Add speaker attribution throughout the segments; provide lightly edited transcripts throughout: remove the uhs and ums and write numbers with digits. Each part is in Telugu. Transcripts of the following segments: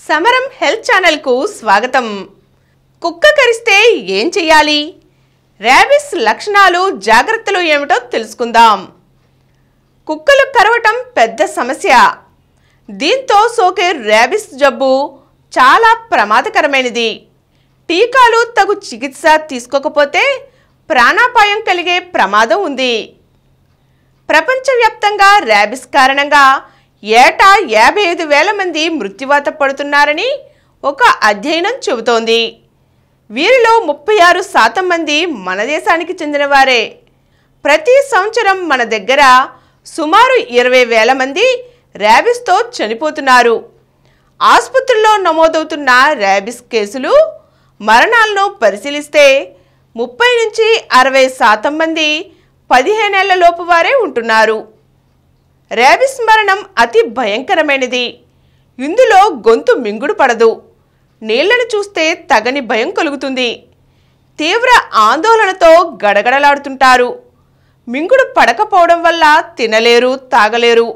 Speaker 1: సమరం హెల్త్ ఛానల్ కు స్వాగతం. కుక్క కరిస్తే ఏం చేయాలి? ర్యాబిస్ లక్షణాలు, జాగ్రత్తలు ఏమిటో తెలుసుకుందాం. కుక్కలు కరవటం పెద్ద సమస్య. దీంతో సోకే ర్యాబిస్ జబ్బు చాలా ప్రమాదకరమైనది. టీకాలు, తగు చికిత్స తీసుకోకపోతే ప్రాణాపాయం కలిగే ప్రమాదం ఉంది. ప్రపంచవ్యాప్తంగా ర్యాబిస్ కారణంగా ఏటా 55,000 మంది మృత్యువాత పడుతున్నారని ఒక అధ్యయనం చెబుతోంది. వీరిలో 36% మంది మన దేశానికి చెందినవారే. ప్రతి సంవత్సరం మన దగ్గర సుమారు 20,000 మంది ర్యాబిస్తో చనిపోతున్నారు. ఆసుపత్రుల్లో నమోదవుతున్న ర్యాబిస్ కేసులు, మరణాలను పరిశీలిస్తే 30 నుంచి 60% మంది 15 ఏళ్ల లోపు వారే ఉంటున్నారు. ర్యాబిస్ మరణం అతి భయంకరమైనది. ఇందులో గొంతు మింగుడు పడదు. నీళ్లను చూస్తే తగని భయం కలుగుతుంది. తీవ్ర ఆందోళనతో గడగడలాడుతుంటారు. మింగుడు పడకపోవడం వల్ల తినలేరు, తాగలేరు.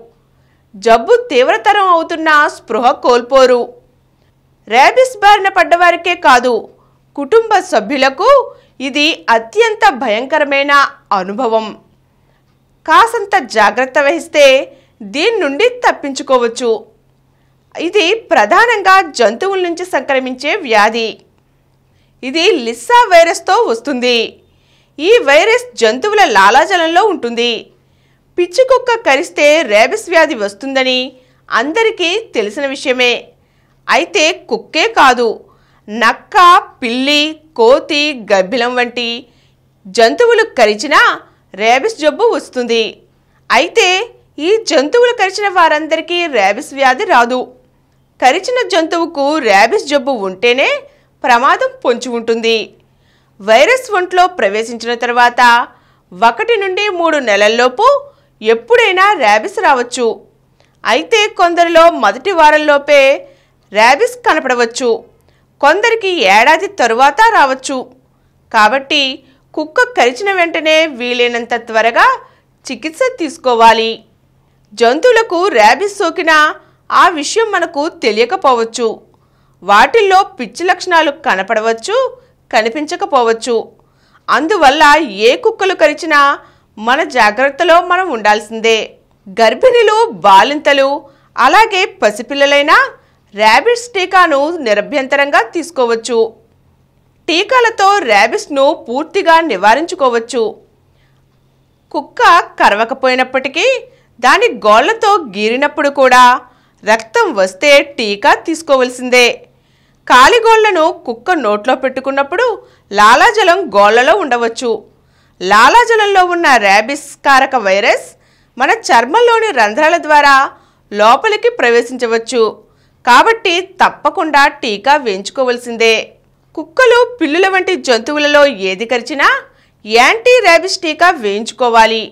Speaker 1: జబ్బు తీవ్రతరం అవుతున్నా స్పృహ కోల్పోరు. ర్యాబిస్ బారిన పడ్డవారికే కాదు, కుటుంబ సభ్యులకు ఇది అత్యంత భయంకరమైన అనుభవం. కాసంత జాగ్రత్త వహిస్తే దీని నుండి తప్పించుకోవచ్చు. ఇది ప్రధానంగా జంతువుల నుంచి సంక్రమించే వ్యాధి. ఇది లిస్సా వైరస్తో వస్తుంది. ఈ వైరస్ జంతువుల లాలాజలంలో ఉంటుంది. పిచ్చి కుక్క కరిస్తే ర్యాబిస్ వ్యాధి వస్తుందని అందరికీ తెలిసిన విషయమే. అయితే కుక్కే కాదు, నక్క, పిల్లి, కోతి, గబ్బిలం వంటి జంతువులు కరిచినా ర్యాబిస్ జబ్బు వస్తుంది. అయితే ఈ జంతువులు కరిచిన వారందరికీ ర్యాబిస్ వ్యాధి రాదు. కరిచిన జంతువుకు ర్యాబిస్ జబ్బు ఉంటేనే ప్రమాదం పొంచి ఉంటుంది. వైరస్ ఒంట్లో ప్రవేశించిన తర్వాత 1 నుండి 3 నెలల్లోపు ఎప్పుడైనా ర్యాబిస్ రావచ్చు. అయితే కొందరిలో మొదటి వారంలోపే ర్యాబిస్ కనపడవచ్చు. కొందరికి ఏడాది తరువాత రావచ్చు. కాబట్టి కుక్క కరిచిన వెంటనే వీలైనంత త్వరగా చికిత్స తీసుకోవాలి. జంతువులకు ర్యాబిస్ సోకినా ఆ విషయం మనకు తెలియకపోవచ్చు. వాటిల్లో పిచ్చి లక్షణాలు కనపడవచ్చు, కనిపించకపోవచ్చు. అందువల్ల ఏ కుక్కలు కరిచినా మన జాగ్రత్తలో మనం ఉండాల్సిందే. గర్భిణులు, బాలింతలు, అలాగే పసిపిల్లలైనా ర్యాబిస్ టీకాను నిరభ్యంతరంగా తీసుకోవచ్చు. టీకాలతో ర్యాబిస్ను పూర్తిగా నివారించుకోవచ్చు. కుక్క కరవకపోయినప్పటికీ దాని గోళ్లతో గీరినప్పుడు కూడా రక్తం వస్తే టీకా తీసుకోవలసిందే. కాలిగోళ్లను కుక్క నోట్లో పెట్టుకున్నప్పుడు లాలాజలం గోళ్లలో ఉండవచ్చు. లాలాజలంలో ఉన్న ర్యాబిస్ కారక వైరస్ మన చర్మంలోని రంధ్రాల ద్వారా లోపలికి ప్రవేశించవచ్చు. కాబట్టి తప్పకుండా టీకా వేయించుకోవలసిందే. కుక్కలు, పిల్లుల వంటి జంతువులలో ఏది కరిచినా యాంటీ ర్యాబిస్ టీకా వేయించుకోవాలి.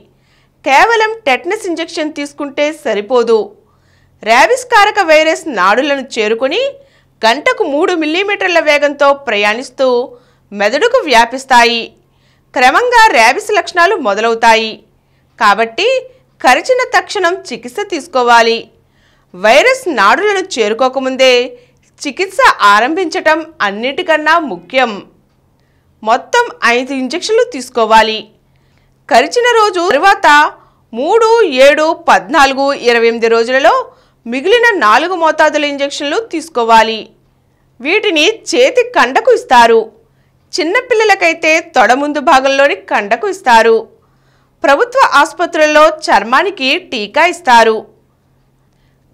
Speaker 1: కేవలం టెటనస్ ఇంజెక్షన్ తీసుకుంటే సరిపోదు. ర్యాబిస్ కారక వైరస్ నాడులను చేరుకుని గంటకు 3 మిల్లీమీటర్ల వేగంతో ప్రయాణిస్తూ మెదడుకు వ్యాపిస్తాయి. క్రమంగా ర్యాబిస్ లక్షణాలు మొదలవుతాయి. కాబట్టి కరిచిన తక్షణం చికిత్స తీసుకోవాలి. వైరస్ నాడులను చేరుకోకముందే చికిత్స ఆరంభించటం అన్నిటికన్నా ముఖ్యం. మొత్తం 5 ఇంజెక్షన్లు తీసుకోవాలి. కరిచిన రోజు తర్వాత 3, 7, 14, 28 రోజులలో మిగిలిన 4 మోతాదుల ఇంజెక్షన్లు తీసుకోవాలి. వీటిని చేతి కండకు ఇస్తారు. చిన్నపిల్లలకైతే తొడ ముందు భాగంలోని కండకు ఇస్తారు. ప్రభుత్వ ఆసుపత్రుల్లో చర్మానికి టీకా ఇస్తారు.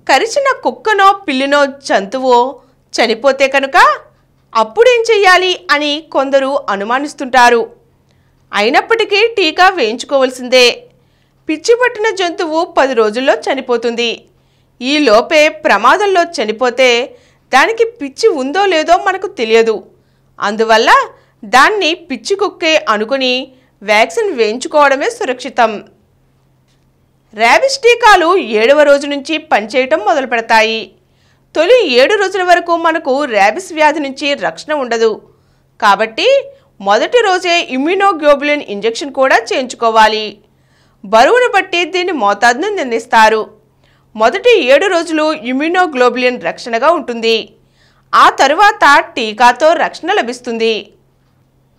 Speaker 1: కరిచిన కుక్కనో, పిల్లినో జంతువో చనిపోతే కనుక అప్పుడేం చెయ్యాలి అని కొందరు అనుమానిస్తుంటారు. అయినప్పటికీ టీకా వేయించుకోవలసిందే. పిచ్చి పట్టిన జంతువు 10 రోజుల్లో చనిపోతుంది. ఈ లోపే ప్రమాదంలో చనిపోతే దానికి పిచ్చి ఉందో లేదో మనకు తెలియదు. అందువల్ల దాన్ని పిచ్చి కుక్కే అనుకుని వ్యాక్సిన్ వేయించుకోవడమే సురక్షితం. ర్యాబిస్ టీకాలు 7వ రోజు నుంచి పనిచేయటం మొదలు పెడతాయి. తొలి 7 రోజుల వరకు మనకు ర్యాబిస్ వ్యాధి నుంచి రక్షణ ఉండదు. కాబట్టి మొదటి రోజే ఇమ్యునోగ్లోబులిన్ ఇంజెక్షన్ కూడా చేయించుకోవాలి. బరువును బట్టి దీని మోతాదును నిర్ణయిస్తారు. మొదటి 7 రోజులు ఇమ్యునోగ్లోబులిన్ రక్షణగా ఉంటుంది. ఆ తరువాత టీకాతో రక్షణ లభిస్తుంది.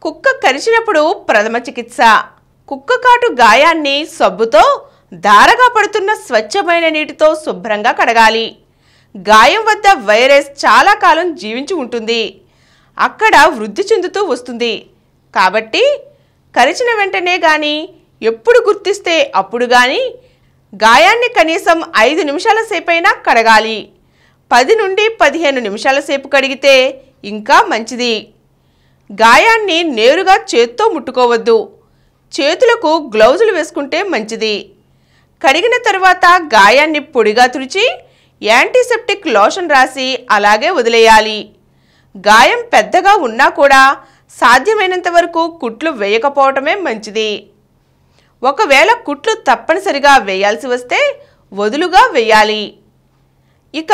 Speaker 1: కుక్క కరిచినప్పుడు ప్రథమ చికిత్స. కుక్క కాటు గాయాన్ని సబ్బుతో ధారగా పడుతున్న స్వచ్ఛమైన నీటితో శుభ్రంగా కడగాలి. గాయం వద్ద వైరస్ చాలా కాలం జీవించి ఉంటుంది, అక్కడ వృద్ధి చెందుతూ వస్తుంది. కాబట్టి కరిచిన వెంటనే కానీ, ఎప్పుడు గుర్తిస్తే అప్పుడు కానీ గాయాన్ని కనీసం 5 నిమిషాల సేపైనా కడగాలి. 10 నుండి 15 నిమిషాల సేపు కడిగితే ఇంకా మంచిది. గాయాన్ని నేరుగా చేత్తో ముట్టుకోవద్దు. చేతులకు గ్లౌజులు వేసుకుంటే మంచిది. కడిగిన తర్వాత గాయాన్ని పొడిగా తుడిచి యాంటీసెప్టిక్ లోషన్ రాసి అలాగే వదిలేయాలి. గాయం పెద్దగా ఉన్నా కూడా సాధ్యమైనంత వరకు కుట్లు వేయకపోవటమే మంచిది. ఒకవేళ కుట్లు తప్పనిసరిగా వేయాల్సి వస్తే వదులుగా వేయాలి. ఇక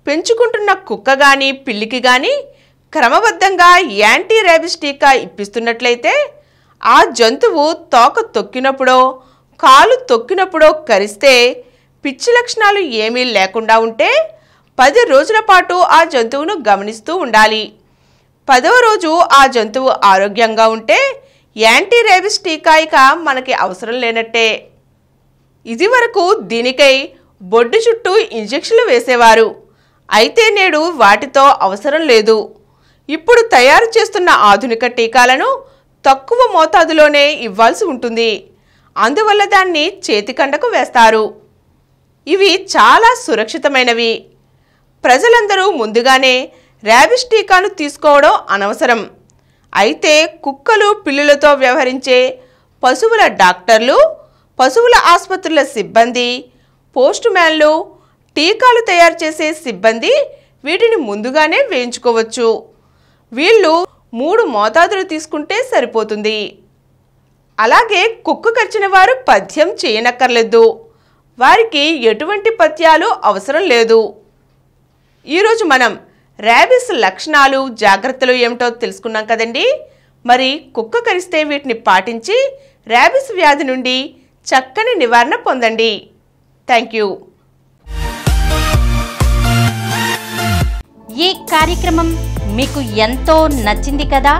Speaker 1: పెంచుకుంటున్న కుక్క కానీ పిల్లికి కానీ క్రమబద్ధంగా యాంటీ ర్యాబిస్ టీకా ఇప్పిస్తున్నట్లయితే ఆ జంతువు తోక తొక్కినప్పుడో కాలు తొక్కినప్పుడో కరిస్తే పిచ్చి లక్షణాలు ఏమీ లేకుండా ఉంటే 10 రోజుల పాటు ఆ జంతువును గమనిస్తూ ఉండాలి. 10వ రోజు ఆ జంతువు ఆరోగ్యంగా ఉంటే యాంటీ ర్యాబిస్ టీకా ఇక మనకి అవసరం లేనట్టే. ఇదివరకు దీనికై బొడ్డు చుట్టూ ఇంజెక్షన్లు వేసేవారు, అయితే నేడు వాటితో అవసరం లేదు. ఇప్పుడు తయారు చేస్తున్న ఆధునిక టీకాలను తక్కువ మోతాదులోనే ఇవ్వాల్సి ఉంటుంది. అందువల్ల దాన్ని చేతికండకు వేస్తారు. ఇవి చాలా సురక్షితమైనవి. ప్రజలందరూ ముందుగానే ర్యాబిస్ టీకాను తీసుకోవడం అనవసరం. అయితే కుక్కలు పిల్లులతో వ్యవహరించే పశువుల డాక్టర్లు, పశువుల ఆసుపత్రుల సిబ్బంది, పోస్ట్ మ్యాన్లు, టీకాలు తయారు చేసే సిబ్బంది వీటిని ముందుగానే వేయించుకోవచ్చు. వీళ్ళు 3 మోతాదులు తీసుకుంటే సరిపోతుంది. అలాగే కుక్క కరిచిన వారు పథ్యం చేయనక్కర్లేదు. వారికి ఎటువంటి పథ్యాలు అవసరం లేదు. ఈరోజు మనం ర్యాబిస్ లక్షణాలు, జాగ్రత్తలు ఏమిటో తెలుసుకున్నాం కదండి. మరి కుక్క కరిస్తే వీటిని పాటించి ర్యాబిస్ వ్యాధి నుండి చక్కని నివారణ పొందండి. Thank you.
Speaker 2: ఈ కార్యక్రమం మీకు ఎంతో నచ్చింది కదా.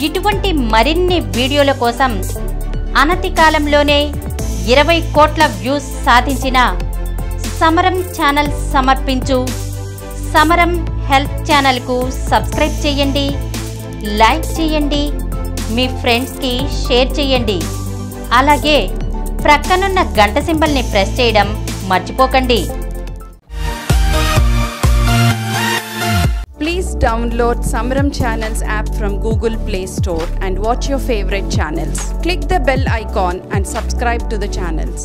Speaker 2: ఇటువంటి మరిన్ని వీడియోల కోసం అనతి కాలంలోనే 20 కోట్ల వ్యూస్ సాధించిన సమరం ఛానల్ సమర్పించు సమరం హెల్త్ ఛానల్కు సబ్స్క్రైబ్ చేయండి, లైక్ చేయండి, మీ ఫ్రెండ్స్కి షేర్ చేయండి. అలాగే ప్రక్కనున్న గంట సింబల్ని ప్రెస్ చేయడం మర్చిపోకండి.
Speaker 3: Please download Samaram Channels app from Google Play Store and watch your favorite channels. Click the bell icon and subscribe to the channels.